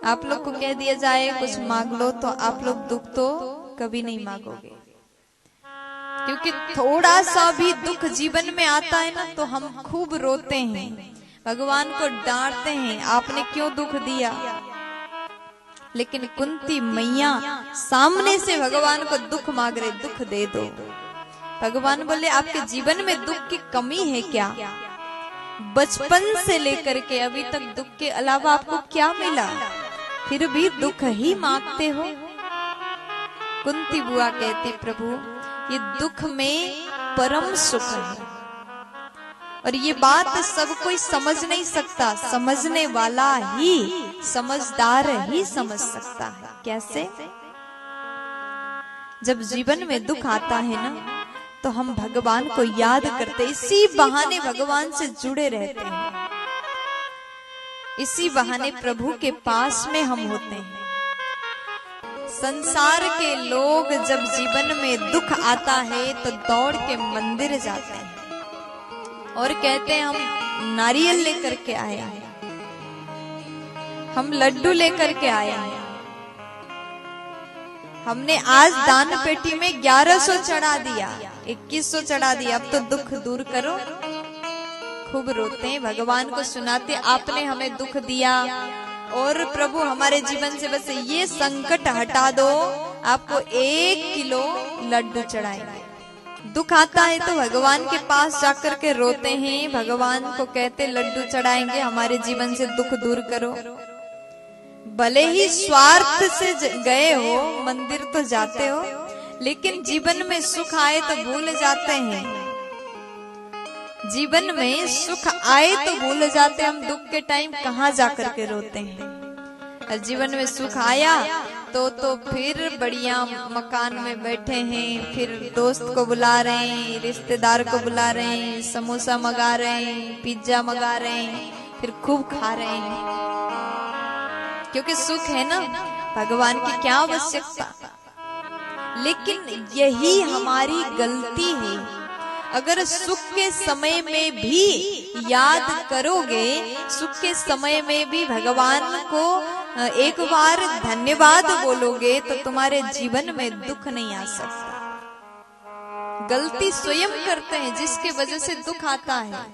आप लोग को कह दिया जाए कुछ मांग लो तो आप लोग दुख तो कभी नहीं मांगोगे, क्योंकि थोड़ा सा भी दुख जीवन में आता है ना तो हम खूब रोते हैं, भगवान को डांटते हैं, आपने क्यों दुख दिया। लेकिन कुंती मैया सामने से भगवान को दुख मांग रहे, दुख दे दो। भगवान बोले आपके जीवन में दुख की कमी है क्या? बचपन से लेकर के अभी तक दुख के अलावा आपको क्या मिला, फिर भी दुख ही मांगते हो। कुंती बुआ कहती प्रभु ये दुख में परम सुख है, और ये बात सब कोई समझ नहीं सकता, समझने वाला ही, समझदार ही समझ सकता है। कैसे? जब जीवन में दुख आता है ना तो हम भगवान को याद करते, इसी बहाने भगवान से जुड़े रहते हैं, इसी बहाने प्रभु के पास में हम होते हैं। संसार के लोग जब जीवन में दुख आता है तो दौड़ के मंदिर जाते हैं और कहते हैं हम नारियल लेकर के आए हैं, हम लड्डू लेकर के आए हैं, हमने आज दान पेटी में 1100 चढ़ा दिया, 2100 चढ़ा दिया, अब तो दुख दूर करो। खूब रोते हैं, भगवान को सुनाते आपने हमें दुख दिया और प्रभु हमारे जीवन से बस ये संकट हटा दो, आपको 1 किलो लड्डू चढ़ाएंगे। दुख आता है तो भगवान के पास जाकर के रोते हैं, भगवान को कहते लड्डू चढ़ाएंगे, हमारे जीवन से दुख दूर करो। भले ही स्वार्थ से गए हो, मंदिर तो जाते हो, लेकिन जीवन में सुख आए तो भूल जाते हैं, जीवन में सुख आए तो भूल जाते, हम दुख के टाइम कहाँ जाकर के रोते हैं। और जीवन में सुख आया तो फिर बढ़िया मकान में बैठे हैं, फिर दोस्त को बुला रहे हैं, रिश्तेदार को बुला रहे हैं, समोसा मंगा रहे हैं, पिज्जा मंगा रहे हैं, फिर खूब खा रहे हैं, क्योंकि सुख है ना, भगवान की क्या आवश्यकता। लेकिन यही हमारी गलती है, अगर सुख के समय में भी याद करोगे, सुख के समय में भी भगवान को एक बार धन्यवाद बोलोगे तो तुम्हारे जीवन में दुख नहीं आ सकता। गलती स्वयं करते हैं जिसके वजह से दुख आता है।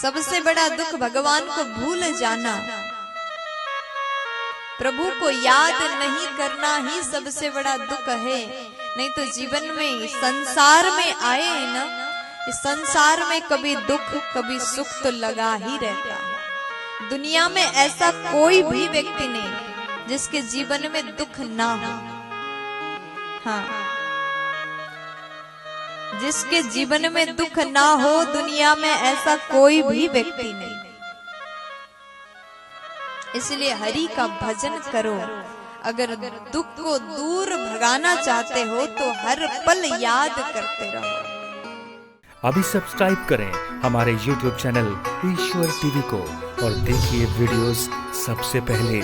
सबसे बड़ा दुख भगवान को भूल जाना, प्रभु को याद नहीं करना ही सबसे बड़ा दुख है। नहीं तो जीवन में, संसार में आए हैं ना, इस संसार में कभी दुख कभी सुख तो लगा ही रहता है। दुनिया में ऐसा कोई भी व्यक्ति नहीं जिसके जीवन में दुख ना हो। हाँ, जिसके जीवन में दुख ना हो दुनिया में ऐसा कोई भी व्यक्ति नहीं। इसलिए हरि का भजन करो, अगर दुख को दूर भगाना चाहते हो तो हर पल याद करते रहो। अभी सब्सक्राइब करें हमारे YouTube चैनल ईश्वर टीवी को और देखिए वीडियोस सबसे पहले।